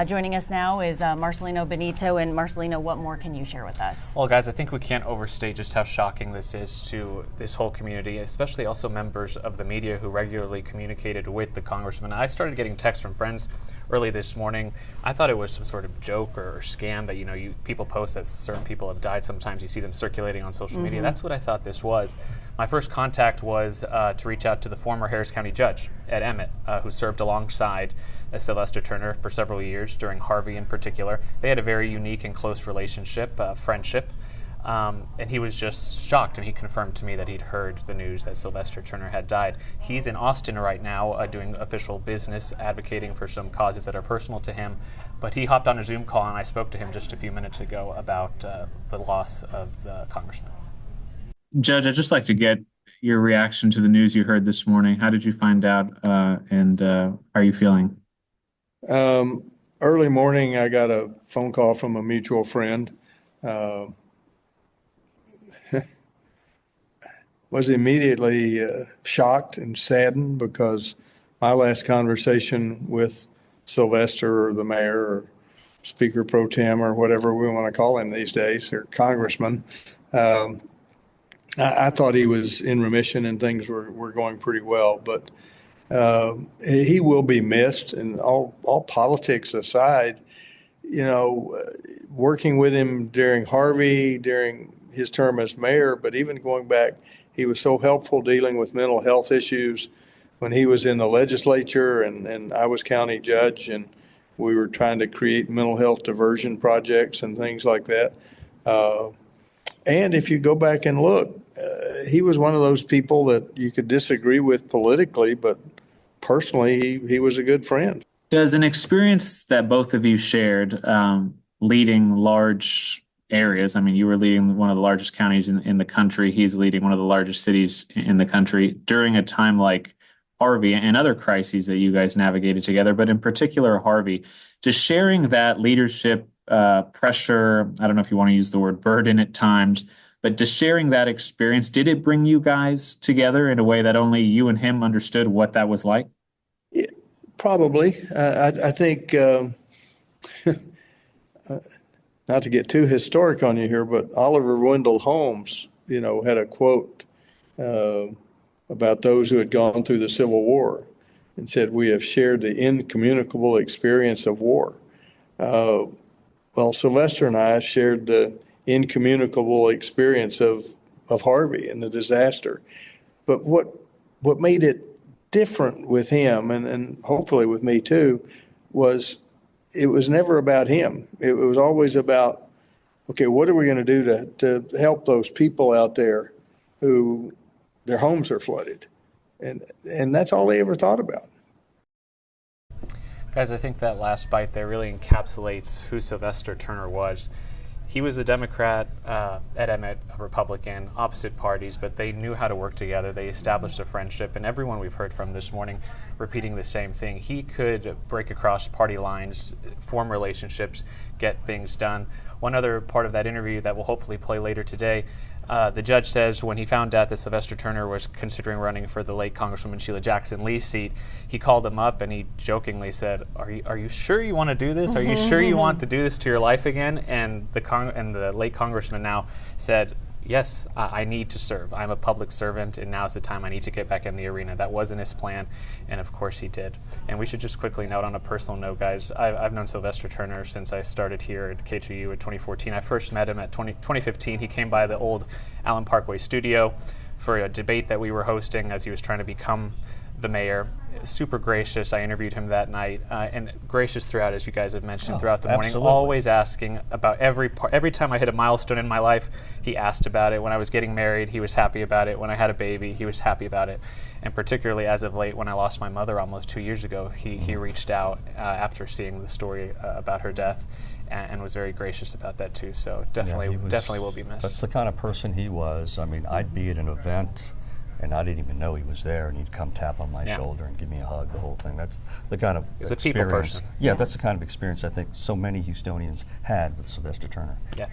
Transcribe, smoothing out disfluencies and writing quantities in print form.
Joining us now is Marcelino Benito. And Marcelino, what more can you share with us? Well, guys, I think we can't overstate just how shocking this is to this whole community, especially also members of the media who regularly communicated with the congressman. I started getting texts from friends early this morning. I thought it was some sort of joke or scam that people post that certain people have died. Sometimes you see them circulating on social media. That's what I thought this was. My first contact was to reach out to the former Harris County judge at Emmett, who served alongside Sylvester Turner for several years during Harvey in particular. They had a very unique and close relationship, friendship. And he was just shocked, and he confirmed to me that he'd heard the news that Sylvester Turner had died. He's in Austin right now doing official business, advocating for some causes that are personal to him. But he hopped on a Zoom call, and I spoke to him just a few minutes ago about the loss of the congressman. Judge, I'd just like to get your reaction to the news you heard this morning. How did you find out, and how are you feeling? Early morning, I got a phone call from a mutual friend. Was immediately shocked and saddened because my last conversation with Sylvester, or the mayor, or Speaker Pro Tem, or whatever we want to call him these days, or congressman, I thought he was in remission and things were going pretty well. But he will be missed, and all politics aside, working with him during Harvey, during his term as mayor, but even going back, he was so helpful dealing with mental health issues when he was in the legislature, and I was county judge, and we were trying to create mental health diversion projects and things like that. And if you go back and look, he was one of those people that you could disagree with politically, but personally, he was a good friend. Does an experience that both of you shared, leading large areas, I mean, you were leading one of the largest counties in the country, he's leading one of the largest cities in the country, during a time like Harvey and other crises that you guys navigated together, but in particular Harvey, just sharing that leadership pressure, I don't know if you want to use the word burden at times, but just sharing that experience, did it bring you guys together in a way that only you and him understood what that was like? Yeah, probably. I think, not to get too historic on you here, but Oliver Wendell Holmes, had a quote about those who had gone through the Civil War and said, "We have shared the incommunicable experience of war." Well, Sylvester and I shared the incommunicable experience of Harvey and the disaster. But what made it different with him, and hopefully with me too, was it was never about him. It was always about, okay, what are we going to do to help those people out there who their homes are flooded? And that's all they ever thought about. Guys, I think that last bite there really encapsulates who Sylvester Turner was. He was a Democrat at Emmett, a Republican, opposite parties, but they knew how to work together. They established a friendship, and everyone we've heard from this morning repeating the same thing. He could break across party lines, form relationships, get things done. One other part of that interview that will hopefully play later today, the judge says when he found out that Sylvester Turner was considering running for the late Congresswoman Sheila Jackson Lee's seat, he called him up and he jokingly said, "Are you sure you want to do this? Are you sure you want to do this to your life again?" And the late Congressman now said, "Yes, I need to serve. I'm a public servant, and now's the time I need to get back in the arena." That wasn't his plan, and of course he did. And we should just quickly note on a personal note, guys, I've known Sylvester Turner since I started here at KHOU in 2014. I first met him at 2015. He came by the old Allen Parkway studio for a debate that we were hosting as he was trying to become the mayor. Super gracious. I interviewed him that night, and gracious throughout, as you guys have mentioned, throughout the morning. Absolutely. Always asking about every time I hit a milestone in my life, he asked about it. When I was getting married, he was happy about it. When I had a baby, he was happy about it. And particularly as of late, when I lost my mother almost 2 years ago, he reached out after seeing the story about her death, and was very gracious about that too. So definitely will be missed. That's the kind of person he was. I mean, I'd be at an event and I didn't even know he was there, and he'd come tap on my shoulder and give me a hug, the whole thing. That's the kind of He's experience. a people person. Yeah, that's the kind of experience I think so many Houstonians had with Sylvester Turner. Yeah.